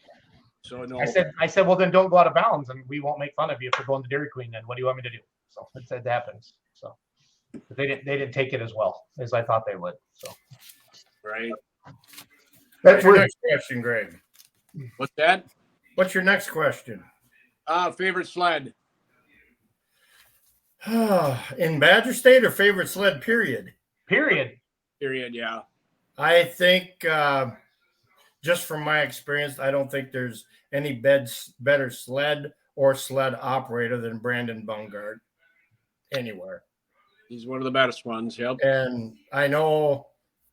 So no. I said, well, then don't go out of bounds, and we won't make fun of you if you're going to Dairy Queen. Then what do you want me to do? So it happens. So, but they didn't take it as well as I thought they would. So, right. That's your next question, Greg. What's that? What's your next question? Favorite sled. In Badger State, or favorite sled? Period. Period. Yeah. I think. Just from my experience, I don't think there's any better sled or sled operator than Brandon Bungard anywhere. He's one of the best ones. Yep. And I know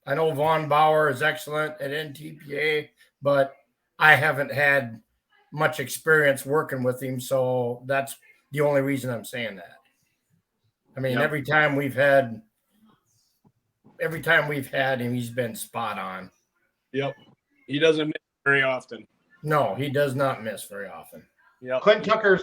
Vaughn Bauer is excellent at NTPA, but I haven't had much experience working with him, so that's the only reason I'm saying that. I mean, every time we've had him, he's been spot on. Yep. He doesn't miss very often. No, he does not miss very often. Yep. Clint Tucker's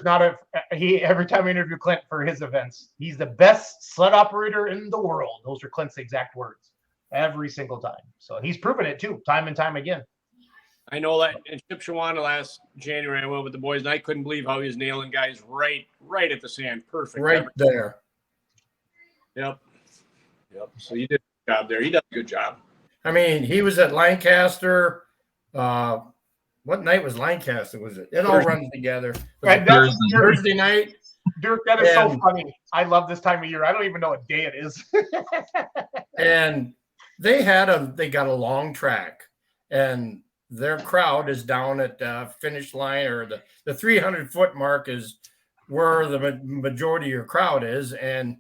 every time I interview Clint for his events, he's the best sled operator in the world. Those are Clint's exact words every single time. So he's proven it too, time and time again. I know that in Shipshewana last January, I went with the boys, and I couldn't believe how he was nailing guys right at the sand. Perfect. Right there. Yep. So you did a good job there. He does a good job. I mean, he was at Lancaster. What night was Lancaster? Was it? It all runs together. Thursday night. Dirk, that is so funny. I love this time of year. I don't even know what day it is. And they got a long track, and their crowd is down at the finish line, or the 300-foot mark is where the majority of your crowd is. And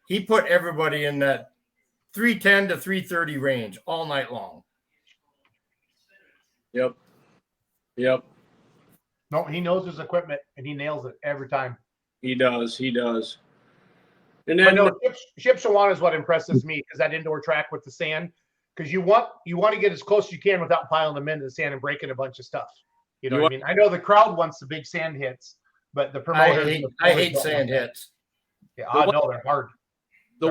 he put everybody in that 310 to 330 range all night long. Yep. No, he knows his equipment, and he nails it every time. He does. And But then no, Shipshewana is what impresses me, because that indoor track with the sand, because you want to get as close as you can without piling them into the sand and breaking a bunch of stuff. You know what I mean? I know the crowd wants the big sand hits, but the promoters. I hate sand hits. Yeah, I know they're hard. The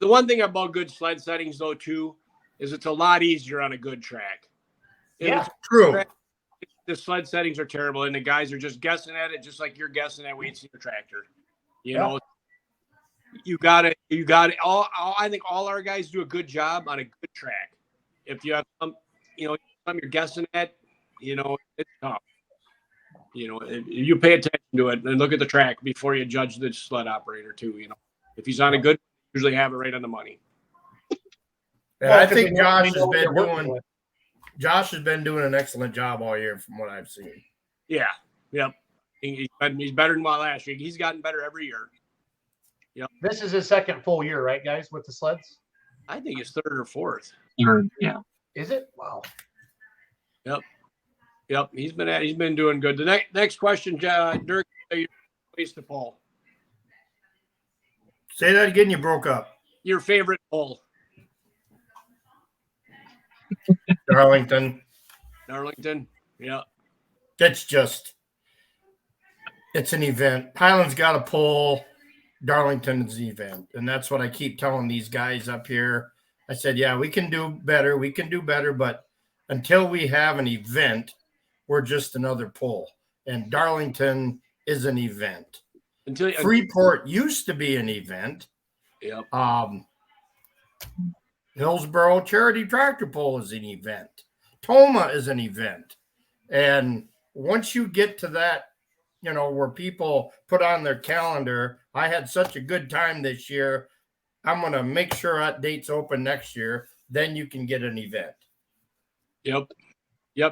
one thing about good sled settings, though, too, is it's a lot easier on a good track. Yeah, true. the sled settings are terrible, and the guys are just guessing at it, just like you're guessing at weights in your tractor. You know, you got it. I think all our guys do a good job on a good track. If you have some you're guessing at, it's tough. You pay attention to it and look at the track before you judge the sled operator too. If he's on a good, usually have it right on the money. And I think Josh has been doing an excellent job all year from what I've seen. Yeah. Yep. He's better than last year. He's gotten better every year. Yep. This is his second full year, right, guys, with the sleds? I think it's third or fourth. Yeah. Is it? Wow. Yep. He's been doing good. The next question, Dirk, place to pull. Say that again. You broke up. Your favorite pull. Darlington. Yeah. It's an event. Highland's got to pull. Darlington's an event. And that's what I keep telling these guys up here. I said, yeah, we can do better. But until we have an event, we're just another pull. And Darlington is an event. Freeport used to be an event. Yep. Hillsboro Charity Tractor Pull is an event. Toma is an event. And once you get to that, where people put on their calendar, I had such a good time this year, I'm going to make sure that date's open next year. Then you can get an event. Yep.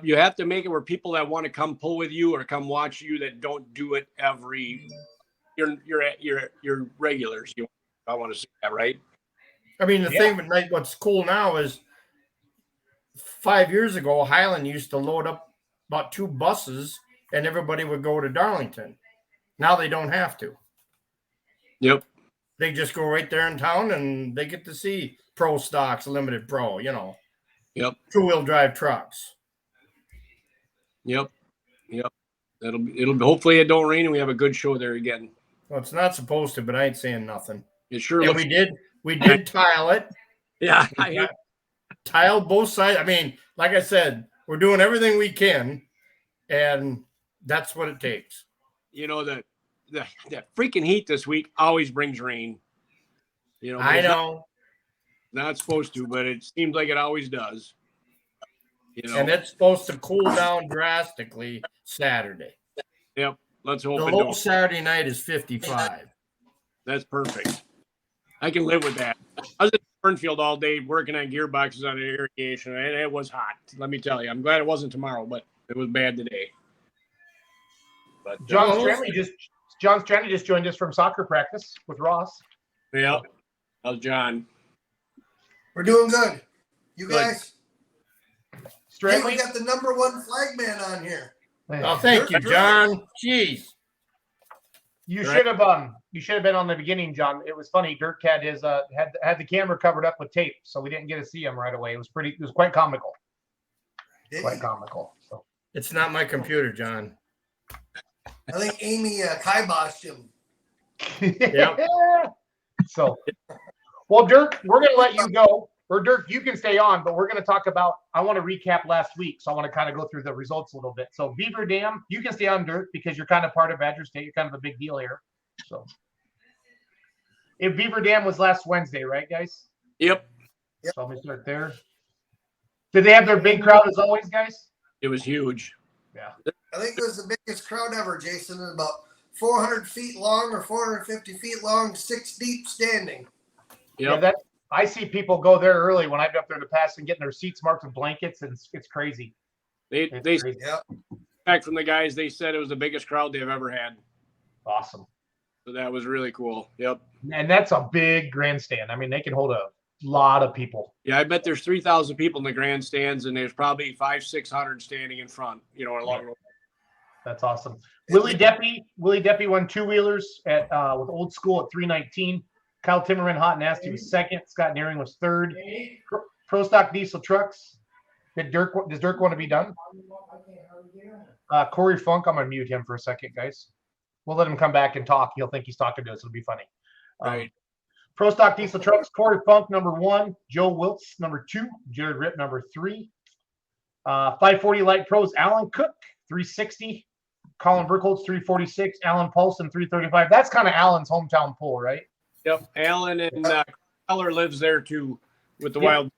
You have to make it where people that want to come pull with you or come watch you that don't do it every. You're regulars. I want to see that, right? I mean, the thing with what's cool now is 5 years ago, Highland used to load up about 2 buses and everybody would go to Darlington. Now they don't have to. Yep. They just go right there in town and they get to see Pro Stocks, Limited Pro, Yep. 2-wheel drive trucks. Yep. It'll hopefully it don't rain and we have a good show there again. Well, it's not supposed to, but I ain't saying nothing. It sure And looks. we did tile it. Yeah. Tiled both sides. I mean, like I said, we're doing everything we can, and that's what it takes. The freaking heat this week always brings rain. I know. Not supposed to, but it seems like it always does. And it's supposed to cool down drastically Saturday. Yep. Let's hope The it low don't. Saturday night is 55. That's perfect. I can live with that. I was at Burnfield all day working on gearboxes on irrigation, and it was hot. Let me tell you. I'm glad it wasn't tomorrow, but it was bad today. But John Strandley just joined us from soccer practice with Ross. Yeah. How's John? We're doing good. You Good. guys? Hey, Strandley? we got the #1 flagman on here. Oh, thank you, John. Jeez. You Right. should have been on the beginning, John. It was funny. Dirk had his had the camera covered up with tape, so we didn't get to see him right away. It was quite comical. Did Quite you? comical. So It's not my computer, John. I think Amy kiboshed him. Yep. So, well, Dirk, we're going to let you go. Or Dirk, you can stay on, but we're going to talk about. I want to recap last week, so I want to kind of go through the results a little bit. So, Beaver Dam, you can stay on, Dirk, because you're kind of part of Badger State. You're kind of a big deal here. So, if Beaver Dam was last Wednesday, right, guys? Yep. So let me start there. Did they have their big crowd as always, guys? It was huge. Yeah. I think it was the biggest crowd ever, Jason. About 400 feet long or 450 feet long, 6 deep standing. Yep. Yeah, I see people go there early when I've been up there in the past and getting their seats marked with blankets, and it's crazy. They Crazy. Yep. back from the guys. They said it was the biggest crowd they've ever had. Awesome. So that was really cool. Yep. And that's a big grandstand. I mean, they can hold a lot of people. Yeah, I bet there's 3,000 people in the grandstands, and there's probably 500-600 standing in front. Along. That's awesome. Willie Deppy won 2-wheelers at with Old School at 319. Kyle Timmerman, Hot Nasty, was second. Scott Nearing was third. Pro Stock Diesel Trucks. Does Dirk want to be done? Corey Funk, I'm gonna mute him for a second, guys. We'll let him come back and talk. He'll think he's talking to us. It'll be funny. Right. Pro Stock Diesel Trucks, Corey Funk, number 1. Joe Wiltz, number 2. Jared Ripp, number 3. 540 Light Pros, Alan Cook, 360. Colin Burkholz, 346. Alan Paulson, 335. That's kind of Alan's hometown pool, right? Yep. Alan and Keller lives there too with the Yeah. Wild.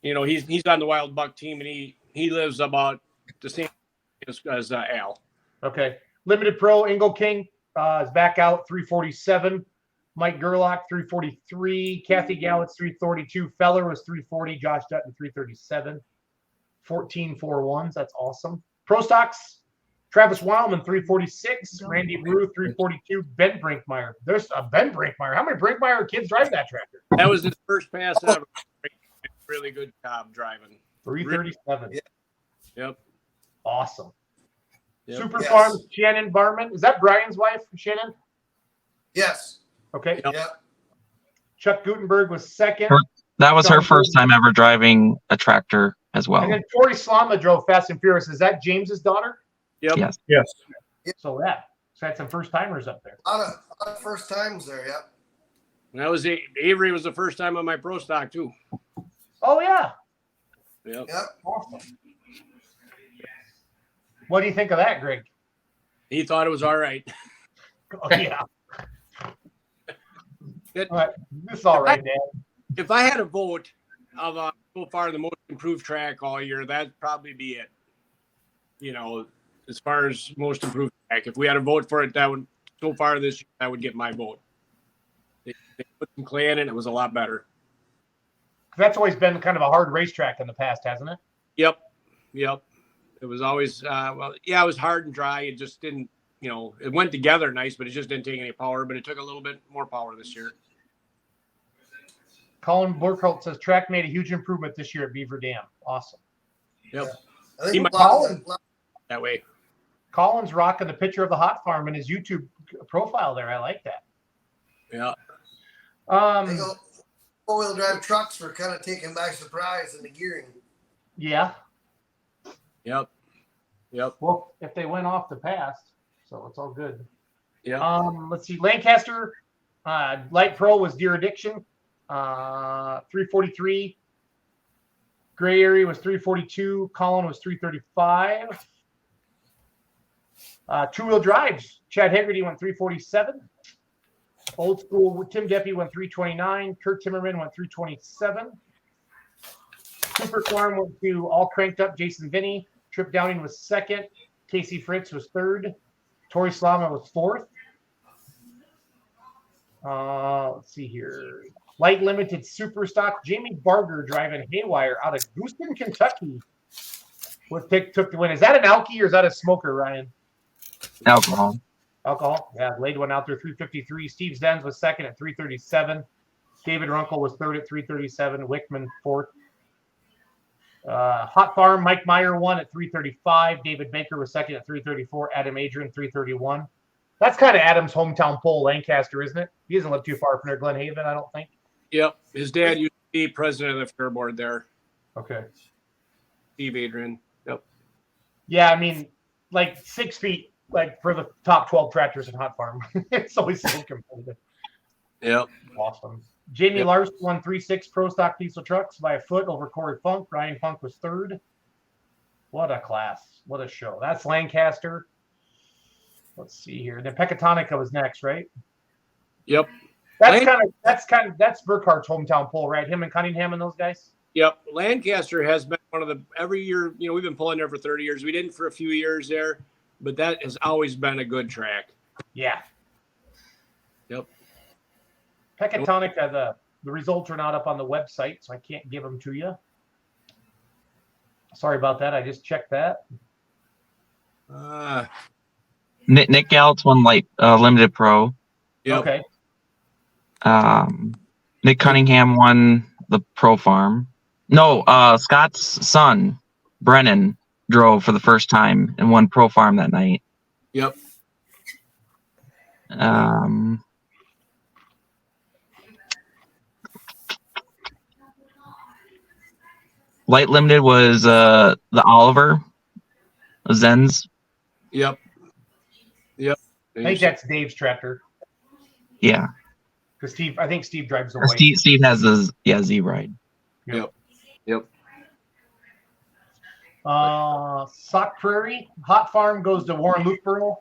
You know, he's on the Wild Buck team, and he lives about the same as Al. Okay. Limited Pro, Ingo King is back out, 347. Mike Gerlach, 343. Kathy Gallitz, 342. Feller was 340. Josh Dutton, 337. 14-4-1s. That's awesome. Pro Stocks, Travis Wildman, 346. Randy Brew, 342. Ben Brinkmeyer. There's a Ben Brinkmeyer. How many Brinkmeyer kids drive that tractor? That was his first pass ever. Really good job driving. 337. Yeah. Yep. Awesome. Yep. Super Yes. Farm, Shannon Barman. Is that Brian's wife, Shannon? Yes. Okay. Yep. Yep. Chuck Gutenberg was second. That was her Don't first time ever driving a tractor as well. And then Tori Slama drove Fast and Furious. Is that James's daughter? Yep. Yes. Yes. So yeah. So had some first timers up there. A lot of first times there. Yep. And that was Avery was the first time on my pro stock too. Oh yeah. Yep. Yep. Awesome. What do you think of that, Greg? He thought it was all right. Oh yeah. It- All right. This is all right, Dan. If I had a vote of so far the most improved track all year, that'd probably be it. You know, as far as most improved track, if we had a vote for it, that would so far this year, that would get my vote. They put some clay in it; it was a lot better. That's always been kind of a hard racetrack in the past, hasn't it? Yep. It was always it was hard and dry. It just didn't, it went together nice, but it just didn't take any power. But it took a little bit more power this year. Colin Burkholz says track made a huge improvement this year at Beaver Dam. Awesome. Yep. I think He a might- lot of That way. Colin's rocking the picture of the hot farm in his YouTube profile there. I like that. Yeah. four-wheel drive trucks were kind of taken by surprise in the gearing. Yeah. Yep. Well, if they went off the past, so it's all good. Yeah. Let's see. Lancaster Light Pro was Deer Addiction, 343. Gray Area was 342. Colin was 335. Two-wheel drives. Chad Hegarty went 347. Old School Tim Deppy went 329. Kurt Timmerman went 327. Super Farm went to All Cranked Up Jason Vinny. Trip Downing was second. Casey Fritz was third. Tori Slama was fourth. Let's see here. Light Limited Super Stock. Jamie Barger driving Haywire out of Houston, Kentucky. Took the win. Is that an Alky or is that a smoker, Ryan? Alcohol. Alcohol. Yeah, laid one out there, 353. Steve Zenz was second at 337. David Runkle was third at 337. Wickman fourth. Hot Farm, Mike Meyer won at 335. David Baker was second at 334. Adam Adrian, 331. That's kind of Adam's hometown pole, Lancaster, isn't it? He doesn't live too far from there, Glen Haven, I don't think. Yep. His dad used to be president of the fair board there, Okay. Steve Adrian. Yep. Yeah, I mean, like 6 feet, like for the top 12 tractors in Hot Farm. It's always so competitive. Yep. Awesome. Jamie Yep. Larson won 3-6 Pro Stock Diesel Trucks by a foot over Corey Funk. Ryan Funk was third. What a class. What a show. That's Lancaster. Let's see here. Then Pecatonica was next, right? Yep. That's Burkhardt's hometown pole, right? Him and Cunningham and those guys? Yep. Lancaster has been one of the every year, we've been pulling there for 30 years. We didn't for a few years there, but that has always been a good track. Yeah. Yep. Pecatonica, the results are not up on the website, so I can't give them to you. Sorry about that. I just checked that. Nick Gallitz won limited pro. Yep. Okay. Nick Cunningham won the pro farm. No, Scott's son, Brennan, drove for the first time and won pro farm that night. Yep. Light limited was the Oliver Zenz. Yep. I think that's Dave's tractor. Yeah. Because I think Steve drives the white. Steve has the Z ride. Yep. Sauk Prairie, Hot Farm goes to Warren Luthborough.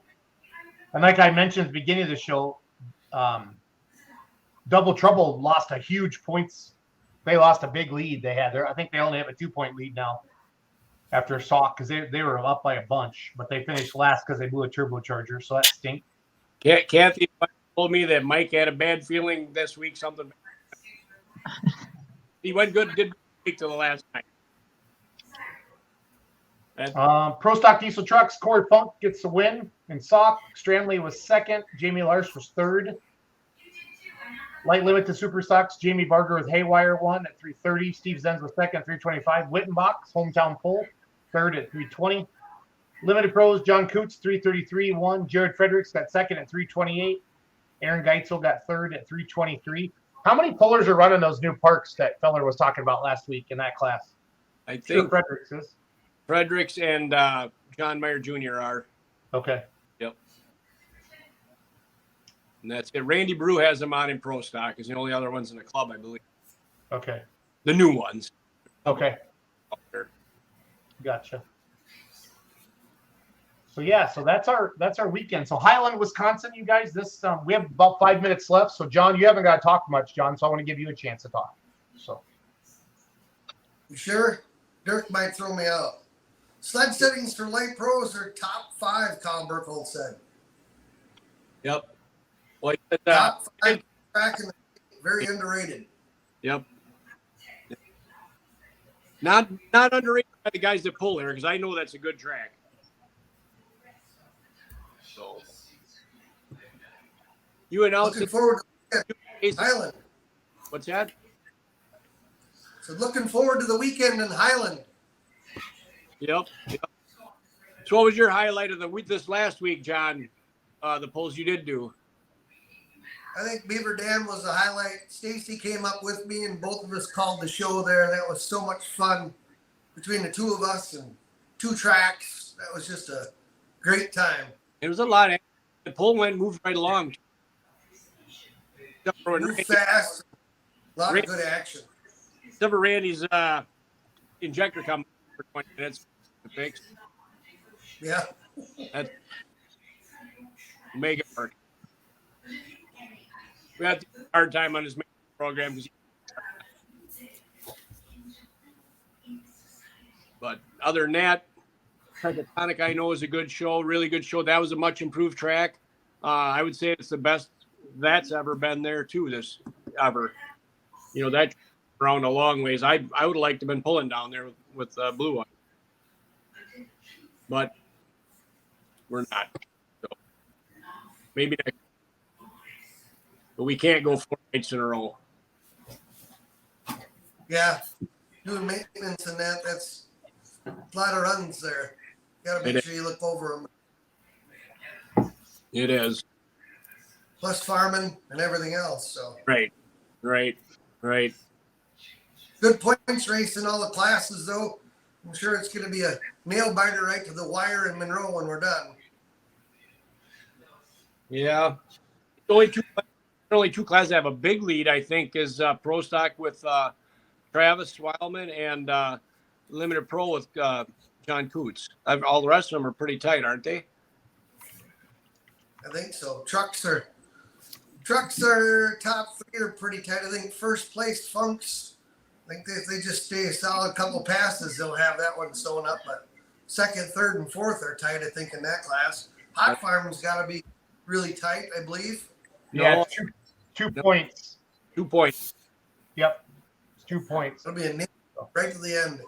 And like I mentioned at the beginning of the show, Double Trouble lost a huge points. They lost a big lead they had there. I think they only have a 2-point lead now after Sauk because they were up by a bunch, but they finished last because they blew a turbocharger, so that stinks. Kathy told me that Mike had a bad feeling this week. Something. He went good, did week to the last night. Pro Stock Diesel Trucks, Corey Funk gets the win in Sauk. Stranley was second. Jamie Lars was third. Light Limit to Super Stocks, Jamie Barger with Haywire won at 330. Steve Zenz was second, 325. Wittenbach's hometown pole, third at 320. Limited Pros, John Coots, 333 won. Jared Fredericks got second at 328. Aaron Geitzel got third at 323. How many pullers are running those new parks that Feller was talking about last week in that class? I think Sure, Fredericks is. Fredericks and John Meyer Jr. are. Okay. Yep. And that's it. Randy Brew has them on in Pro Stock. Is the only other ones in the club, I believe. Okay. The new ones. Okay. Gotcha. So yeah, so that's our weekend. So Highland, Wisconsin, you guys. This we have about 5 minutes left. So John, you haven't got to talk much, John. So I want to give you a chance to talk. So. You sure? Dirk might throw me out. Sled settings for light pros are top 5, Colin Burkhold said. Yep. Well, Top 5 track in the very underrated. Yep. Not underrated by the guys that pull there, because I know that's a good track. So you announced Looking it. forward to Highland. What's that? So looking forward to the weekend in Highland. Yep. So what was your highlight of the week this last week, John? The polls you did do. I think Beaver Dam was the highlight. Stacy came up with me and both of us called the show there. That was so much fun between the two of us and 2 tracks. That was just a great time. It was a lot. The poll moved right along. Moved fast. A lot of good action. Except for Randy's injector come for 20 minutes to fix. Yeah. That's make it work. We had a hard time on his program because but other than that, Tectonic I know is a good show, really good show. That was a much improved track. I would say it's the best that's ever been there too. This ever, you know, that around a long ways. I would like to have been pulling down there with Blue One, but we're not. So maybe next. But we can't go 4 nights in a row. Yeah. Doing maintenance and that's a lot of runs there. Got to make sure you look over them. It is. Plus farming and everything else. So Right. good points race in all the classes, though. I'm sure it's going to be a nail biter right to the wire in Monroe when we're done. Yeah. Only two classes have a big lead, I think, is Pro Stock with Travis Wildman and Limited Pro with John Coots. All the rest of them are pretty tight, aren't they? I think so. Trucks are top 3 are pretty tight. I think first place Funks. I think if they just stay a solid couple passes, they'll have that one sewn up. But second, third, and fourth are tight, I think, in that class. Hot Farm's got to be really tight, I believe. Yeah, No. it's two points. 2 points. Yep, it's 2 points. It'll be a nail right to the end.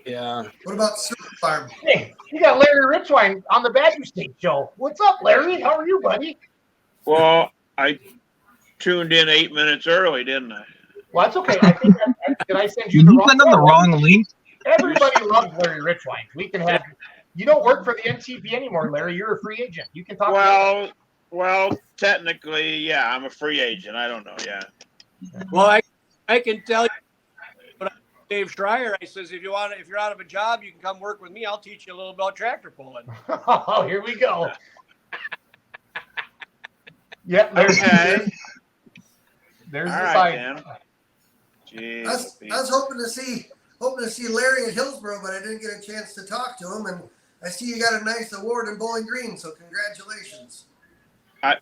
Yeah. What about Super Farm? Hey, you got Larry Richwine on the Badger State show. What's up, Larry? How are you, buddy? Well, I tuned in 8 minutes early, didn't I? Well, that's okay. I think did I send you You the wrong? sent them the wrong link. Everybody loves Larry Richwine. We can have. You don't work for the NTP anymore, Larry. You're a free agent. You can talk. Well, technically, yeah, I'm a free agent. I don't know, yeah. Well, I can tell you, but Dave Schreier, I says, if you're out of a job, you can come work with me. I'll teach you a little about tractor pulling. Oh, here we go. Yep, there's Okay. there's All the right, side. then. I was hoping to see hoping to see Larry at Hillsboro, but I didn't get a chance to talk to him. And I see you got a nice award in Bowling Green, so congratulations.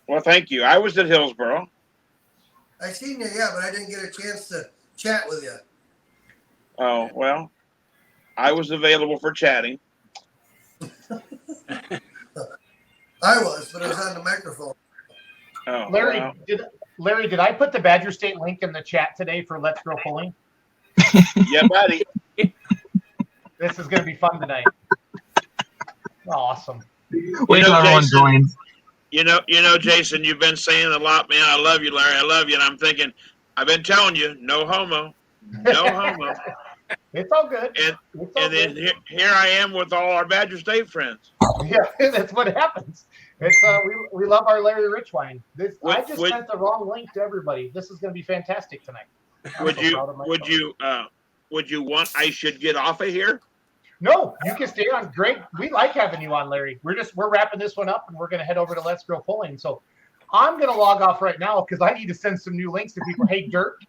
Well, thank you. I was at Hillsboro. I seen you, yeah, but I didn't get a chance to chat with you. Oh, well, I was available for chatting. I was, but I was on the microphone. Oh, Larry, well. did I put the Badger State link in the chat today for Let's Grow Pulling? Yeah, buddy. This is going to be fun tonight. Awesome. Wait till everyone Jason, joins. You know, Jason, you've been saying a lot, man. I love you, Larry. I love you. And I'm thinking, I've been telling you, no homo. No homo. It's all good. And It's all And then good. here I am with all our Badger State friends. Yeah, that's what happens. It's we love our Larry Richwine. This I just Would- sent the wrong link to everybody. This is going to be fantastic tonight. I'm Would so you proud of myself. would you want I should get off of here? No, you can stay on. Great. We like having you on, Larry. We're wrapping this one up and we're going to head over to Let's Grow Pulling. So I'm going to log off right now because I need to send some new links to people. Hey, Dirk,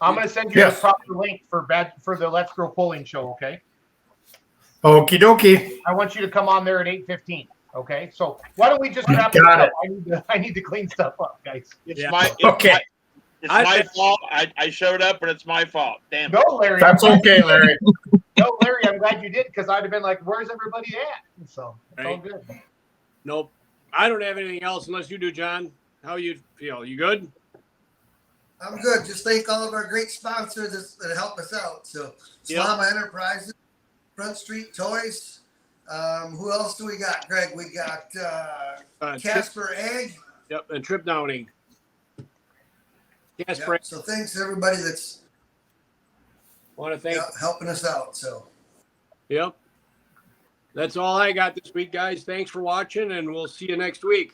I'm going to send you Yes. the proper link for the Let's Grow Pulling show. Okay. Okie dokie. I want you to come on there at 8:15. Okay. So why don't we just wrap Got this it. up? I need to clean stuff up, guys. It's Yeah. Okay. it's my fault. I showed up and it's my fault. Damn. No, Larry. That's okay, Larry. No, Larry, I'm glad you did because I'd have been like, "Where's everybody at?" So it's all Right. good. Nope. I don't have anything else unless you do, John. How you feel? You good? I'm good. Just thank all of our great sponsors that help us out. So Yeah. Slama Enterprises, Front Street Toys. Who else do we got, Greg? We got Trip, Casper Egg. yep, and Trip Downing. Yes, Yeah, Frank. so thanks to everybody that's Want to thank. helping us out. So Yep. That's all I got this week, guys. Thanks for watching, and we'll see you next week.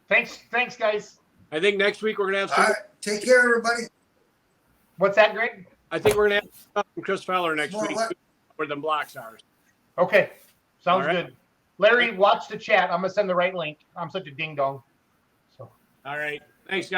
Thanks, guys. I think next week we're gonna have all some. right, take care, everybody. What's that, Greg? I think we're gonna have stuff from Chris Feller next More week, what? where the blocks are. Okay, sounds All right. good. Larry, watch the chat. I'm gonna send the right link. I'm such a ding dong. So. All right. Thanks, guys.